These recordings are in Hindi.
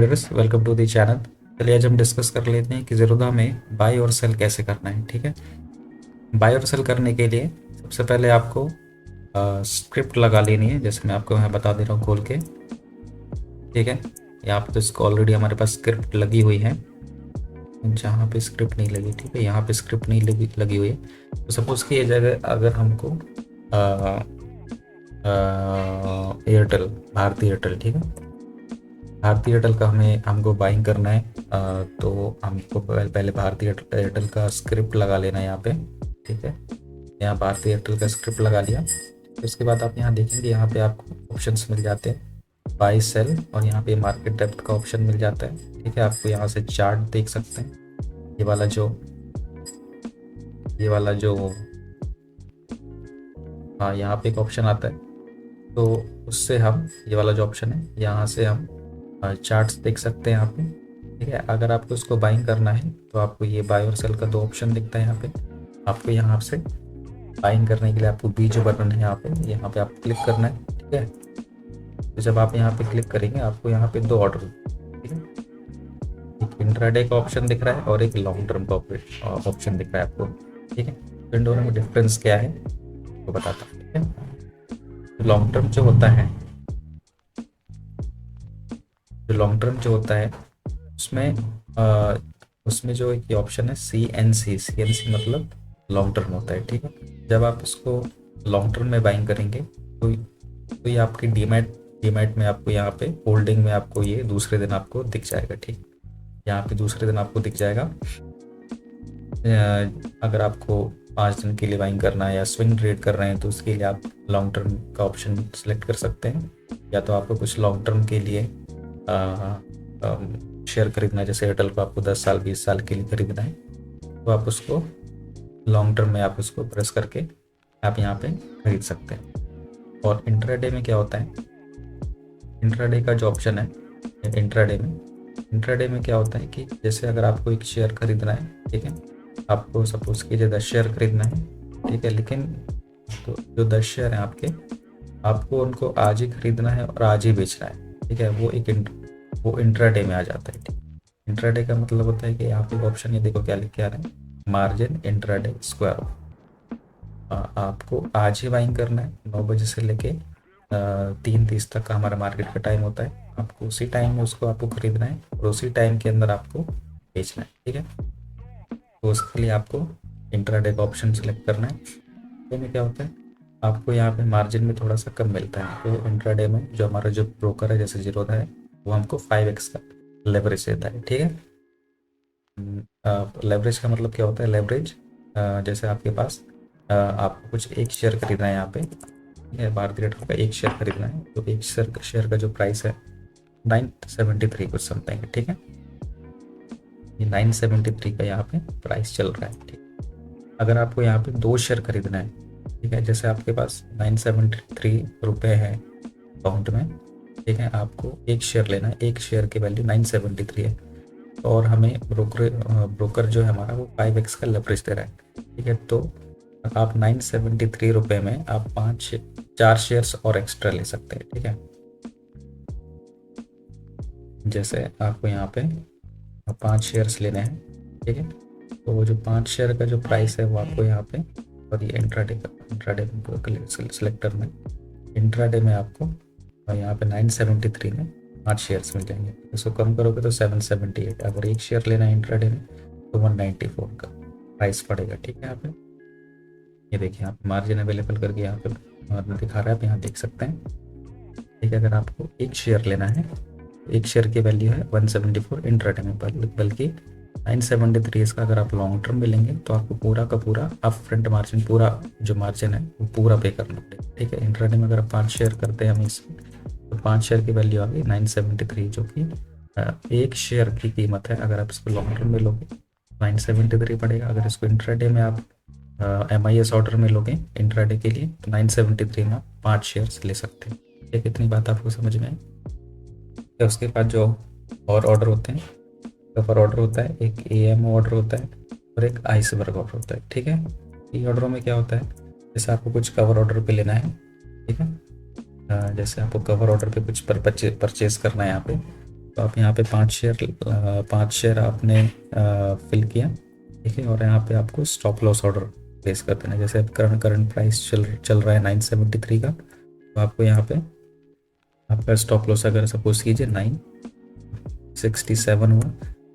Welcome to the channel. चलिए आज हम डिस्कस कर लेते हैं कि ज़ीरोधा में बाय और सेल कैसे करना है। ठीक है, बाय और सेल करने के लिए सबसे पहले आपको स्क्रिप्ट लगा लेनी है, जैसे मैं आपको यहाँ बता दे रहा हूँ खोल के। ठीक है, यहाँ पे तो इसको ऑलरेडी हमारे पास स्क्रिप्ट लगी हुई है। जहाँ पे स्क्रिप्ट नहीं लगी, ठीक है, यहाँ पे स्क्रिप्ट नहीं लगी हुई है, तो सपोज़ कि ये जगह अगर हमको एयरटेल, भारती एयरटेल, ठीक है, भारती एयरटेल का हमको बाइंग करना है। तो हमको पहले भारती एयरटेल का स्क्रिप्ट लगा लेना है यहाँ पे। ठीक है, यहाँ भारती एयरटेल का स्क्रिप्ट लगा लिया। उसके बाद आप यहाँ देखेंगे, यहाँ पे आपको ऑप्शंस मिल जाते हैं, बाई सेल, और यहाँ पे मार्केट डेप्थ का ऑप्शन मिल जाता है। ठीक है, आपको यहाँ से चार्ट देख सकते हैं। ये वाला जो हाँ, यहाँ पे एक ऑप्शन आता है, तो उससे हम ये वाला जो ऑप्शन है, यहाँ से हम चार्ट्स देख सकते हैं यहाँ पे। ठीक है, अगर आपको इसको बाइंग करना है तो आपको ये बाय और सेल का दो ऑप्शन दिखता है यहाँ पे। आपको यहाँ से बाइंग करने के लिए आपको बी जो बटन है यहाँ पे आपको क्लिक करना है। ठीक है, तो जब आप यहाँ पे क्लिक करेंगे आपको यहाँ पे दो ऑर्डर, ठीक है, एक इंट्राडे का ऑप्शन दिख रहा है और एक लॉन्ग टर्म का ऑप्शन दिख रहा है आपको। ठीक है, तो इन दोनों में डिफरेंस क्या है तो बताता हूँ। ठीक है, लॉन्ग टर्म जो होता है, उसमें उसमें जो एक ऑप्शन है सी एन सी मतलब लॉन्ग टर्म होता है। ठीक है, जब आप इसको लॉन्ग टर्म में बाइंग करेंगे तो ये आपकी डीमैट में आपको यहाँ पे होल्डिंग में आपको ये दूसरे दिन आपको दिख जाएगा। ठीक, यहाँ पे दूसरे दिन आपको दिख जाएगा। अगर आपको 5 दिन के लिए बाइंग करना है या स्विंग ट्रेड कर रहे हैं तो उसके लिए आप लॉन्ग टर्म का ऑप्शन सेलेक्ट कर सकते हैं। या तो आपको कुछ लॉन्ग टर्म के लिए शेयर खरीदना है, जैसे एयरटेल को आपको 10 साल 20 साल के लिए खरीदना है, तो आप उसको लॉन्ग टर्म में आप उसको प्रेस करके आप यहाँ पे खरीद सकते हैं। और इंट्राडे में क्या होता है, इंट्राडे का जो ऑप्शन है, इंट्राडे में क्या होता है कि जैसे अगर आपको एक शेयर खरीदना है, ठीक है, आपको सपोज कीजिए 10 शेयर खरीदना है। ठीक है, लेकिन तो जो 10 शेयर हैं आपको उनको आज ही खरीदना है और आज ही बेचना है। ठीक है, वो इंट्राडे में आ जाता है। ठीक, इंट्राडे का मतलब होता है कि यहाँ पे ऑप्शन ये देखो क्या लिख के आ रहा है, मार्जिन इंट्राडे स्क्वायर ऑफ। आपको आज ही बाइंग करना है, 9 बजे से लेके 3:30 तक का हमारा मार्केट का टाइम होता है। आपको उसी टाइम में उसको आपको खरीदना है और उसी टाइम के अंदर आपको बेचना है। ठीक है, तो उसके लिए आपको इंट्राडे का ऑप्शन सेलेक्ट करना है। इंट्राडे में क्या होता है, आपको यहाँ पे मार्जिन में थोड़ा सा कम मिलता है, तो इंट्राडे में जो हमारा जो ब्रोकर है जैसे जीरोधा है, वो हमको 5x का लेवरेज देता है। ठीक है, लेवरेज का मतलब क्या होता है, लेवरेज जैसे आपके पास आपको कुछ एक शेयर खरीदना है यहाँ पे, ठीक है, भारतीय एयरटेल का एक शेयर खरीदना है, तो एक शेयर का जो प्राइस है 973 कुछ समथिंग है। ठीक है, ये 973 का यहाँ पे प्राइस चल रहा है। ठीक, अगर आपको यहाँ पे 2 शेयर खरीदना है, ठीक है, जैसे आपके पास 973 रुपये है अकाउंट में, ठीक है, आपको एक शेयर लेना है, एक शेयर की वैल्यू 973 है, और हमें ब्रोकर जो है हमारा वो 5x का लेवरेज दे रहा है। ठीक है, तो आप 973 रुपये में आप 4 शेयर्स और एक्स्ट्रा ले सकते हैं। ठीक है, जैसे आपको यहाँ पे 5 शेयर्स लेने हैं, ठीक है, तो वो जो 5 शेयर का जो प्राइस है वो आपको यहाँ पे, और ये इंट्राडे सेलेक्ट करना है। इंट्राडे में आपको और यहाँ पे 973 में 5 शेयर्स मिल जाएंगे। इसको कम करोगे तो 778। अगर एक शेयर लेना है इंट्राडे में तो 194 का प्राइस पड़ेगा। ठीक है, यहाँ पे ये देखिए, यहाँ पे मार्जिन अवेलेबल करके यहाँ पे दिखा रहा है, आप यहाँ देख सकते हैं। ठीक है, अगर आपको एक शेयर लेना है, एक शेयर की वैल्यू है 174 इंट्राडे में, बल्कि 973 इसका अगर आप लॉन्ग टर्म में लेंगे तो आपको पूरा का पूरा अप फ्रंट मार्जिन, पूरा जो मार्जिन है वो पूरा पे करना पड़ेगा। ठीक है, इंट्राडे में अगर आप 5 शेयर करते हैं हम इसमें, तो 5 शेयर की वैल्यू आ गई 973, जो कि एक शेयर की कीमत है। अगर आप इसको लॉन्ग टर्म में लोगे 973 पड़ेगा। अगर इसको इंट्राडे में आप MIS ऑर्डर में लोगे इंट्राडे के लिए तो 973 में आप 5 शेयर्स ले सकते हैं। ठीक, इतनी बात आपको समझ में आई। तो उसके बाद जो और ऑर्डर होते हैं, कवर ऑर्डर होता है, एक AM ऑर्डर होता है और एक आइसबर्ग ऑर्डर होता है। ठीक है, ये ऑर्डरों में क्या होता है, जैसे आपको कुछ कवर ऑर्डर पे लेना है, ठीक है, जैसे आपको कवर ऑर्डर पे कुछ परचेज करना है यहाँ पे, तो आप यहाँ पे 5 शेयर आपने फिल किया, ठीक है। और यहाँ पे आपको स्टॉप लॉस ऑर्डर प्लेस कर देना है। जैसे अब करंट प्राइस चल रहा है 973 का, तो आपको यहाँ पे आपका स्टॉप लॉस अगर सपोज कीजिए 967 हुआ,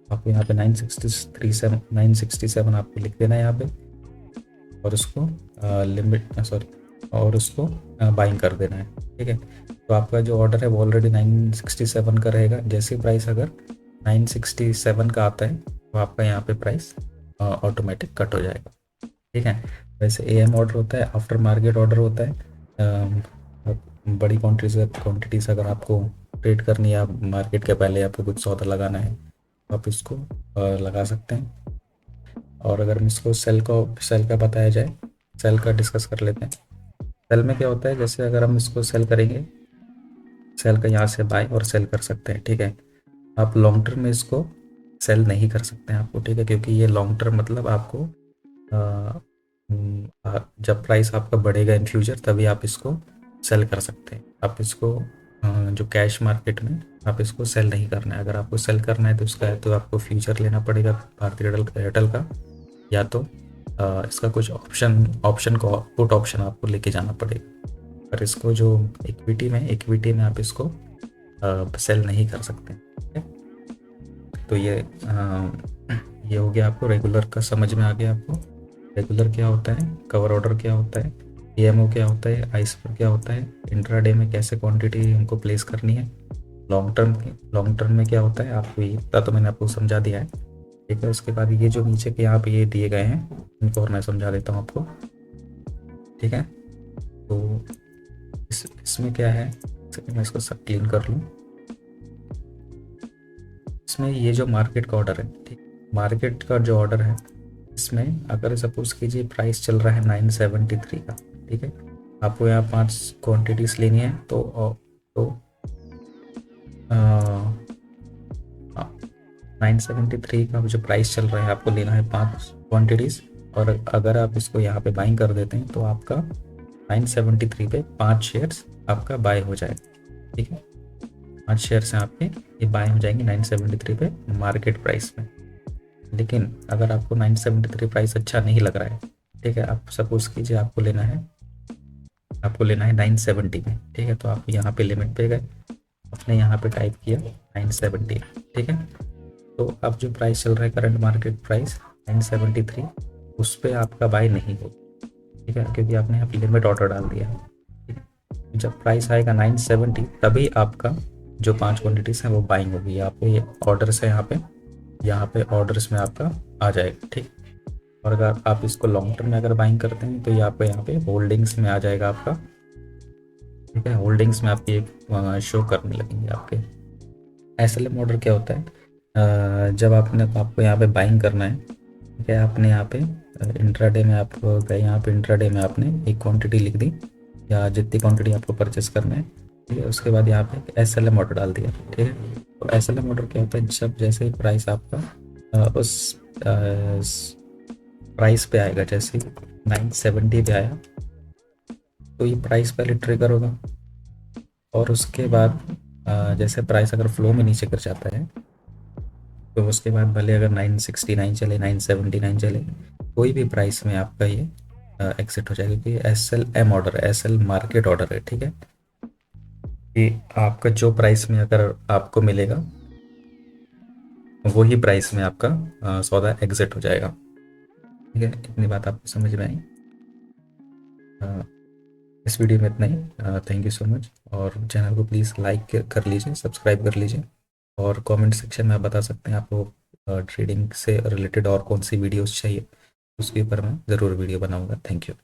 आपको यहाँ पे 967 आपको लिख देना है यहाँ पे, और उसको और उसको बाइंग कर देना है, ठीक है। तो आपका जो ऑर्डर है वो ऑलरेडी 967 का रहेगा। जैसे प्राइस अगर 967 का आता है तो आपका यहाँ पे प्राइस ऑटोमेटिक कट हो जाएगा, ठीक है। वैसे एएम ऑर्डर होता है, आफ्टर मार्केट ऑर्डर होता है। बड़ी क्वांटिटीज़ अगर आपको ट्रेड करनी है, मार्केट के पहले आपको कुछ सौदा लगाना है, तो आप इसको लगा सकते हैं। और अगर हम इसको सेल का बताया जाए, सेल का डिस्कस कर लेते हैं। सेल में क्या होता है, जैसे अगर हम इसको सेल करेंगे, सेल का यहाँ से बाय और सेल कर सकते हैं, ठीक है। आप लॉन्ग टर्म में इसको सेल नहीं कर सकते हैं आपको, ठीक है, क्योंकि ये लॉन्ग टर्म मतलब आपको जब प्राइस आपका बढ़ेगा इन फ्यूचर तभी आप इसको सेल कर सकते हैं। आप इसको जो कैश मार्केट में आप इसको सेल नहीं करना है। अगर आपको सेल करना है तो उसका है तो आपको फ्यूचर लेना पड़ेगा भारतीय एयरटेल का, या तो इसका कुछ ऑप्शन को पुट ऑप्शन आपको लेके जाना पड़ेगा। पर इसको जो इक्विटी में आप इसको सेल नहीं कर सकते, ठीक है। तो ये हो गया, आपको रेगुलर का समझ में आ गया आपको। रेगुलर क्या होता है, कवर ऑर्डर क्या होता है, पीएमओ क्या होता है, आइसपर क्या होता है, इंट्राडे में कैसे क्वांटिटी हमको प्लेस करनी है, लॉन्ग टर्म में क्या होता है, आपको ये इतना तो मैंने आपको समझा दिया है, ठीक है। उसके बाद ये जो नीचे के यहाँ पे ये दिए गए हैं इनको और मैं समझा देता हूँ आपको, ठीक है। तो इसमें क्या है, मैं इसको सब क्लीन कर लूँ। इसमें ये जो मार्केट का ऑर्डर है, ठीक, मार्केट का जो ऑर्डर है इसमें अगर सपोज कीजिए प्राइस चल रहा है 973 का, ठीक है। आपको यहाँ 5 क्वांटिटीज लेनी है, तो 973 का जो प्राइस चल रहा है आपको लेना है 5 क्वांटिटीज। और अगर आप इसको यहाँ पे बाइंग कर देते हैं तो आपका 973 पे 5 शेयर्स आपका बाय हो जाएगा, ठीक है। 5 शेयर्स हैं आपके, ये बाय हो जाएंगे 973 पे मार्केट प्राइस में। लेकिन अगर आपको 973 प्राइस अच्छा नहीं लग रहा है, ठीक है, आप सपोज कीजिए आपको लेना है 970 में, ठीक है। तो आप यहाँ पे लिमिट पे गए, आपने यहाँ पे टाइप किया 970, ठीक है। तो अब जो प्राइस चल रहा है करंट मार्केट प्राइस 973, उस पर आपका बाय नहीं हो, ठीक है, क्योंकि आपने यहाँ पे लिमिट ऑर्डर डाल दिया है, ठीक है। जब प्राइस आएगा 970 तभी आपका जो 5 क्वान्टिटीज़ हैं वो बाइंग होगी। आपको ये ऑर्डर्स है यहाँ पे ऑर्डर्स में आपका आ जाएगा, ठीक। और अगर आप इसको लॉन्ग टर्म में अगर बाइंग करते हैं तो ये आपको यहाँ पे होल्डिंग्स में आ जाएगा आपका, ठीक है। होल्डिंग्स में आपकी एक शो करने लगेंगे आपके। एसएलएम ऑर्डर क्या होता है, जब आपको यहाँ पे बाइंग करना है, ठीक है, आपने यहाँ पे इंट्राडे में आपको गए, यहाँ पे इंट्राडे में आपने एक क्वांटिटी लिख दी या जितनी क्वांटिटी आपको परचेस करना है, ठीक है। उसके बाद यहाँ पे एसएलएम ऑर्डर डाल दिया, ठीक है। तो एसएलएम ऑर्डर क्या होता है, जब जैसे प्राइस आपका उस प्राइस पे आएगा, जैसे 970 पे आया तो ये प्राइस पहले ट्रिगर होगा, और उसके बाद जैसे प्राइस अगर फ्लो में नीचे गिर जाता है तो उसके बाद भले अगर 969 चले, 979 चले, कोई भी प्राइस में आपका ये एग्जिट हो जाएगा, क्योंकि एसएलएम ऑर्डर है, एसएल मार्केट ऑर्डर है, ठीक है। कि आपका जो प्राइस में अगर आपको मिलेगा वही प्राइस में आपका सौदा एग्जिट हो जाएगा, ठीक है। इतनी बात आपको समझ में आई। इस वीडियो में इतना ही। Thank you so much. और चैनल को प्लीज़ लाइक कर लीजिए, सब्सक्राइब कर लीजिए, और कमेंट सेक्शन में आप बता सकते हैं आपको ट्रेडिंग से रिलेटेड और कौन सी वीडियोस चाहिए, उसके ऊपर मैं ज़रूर वीडियो बनाऊंगा। Thank you.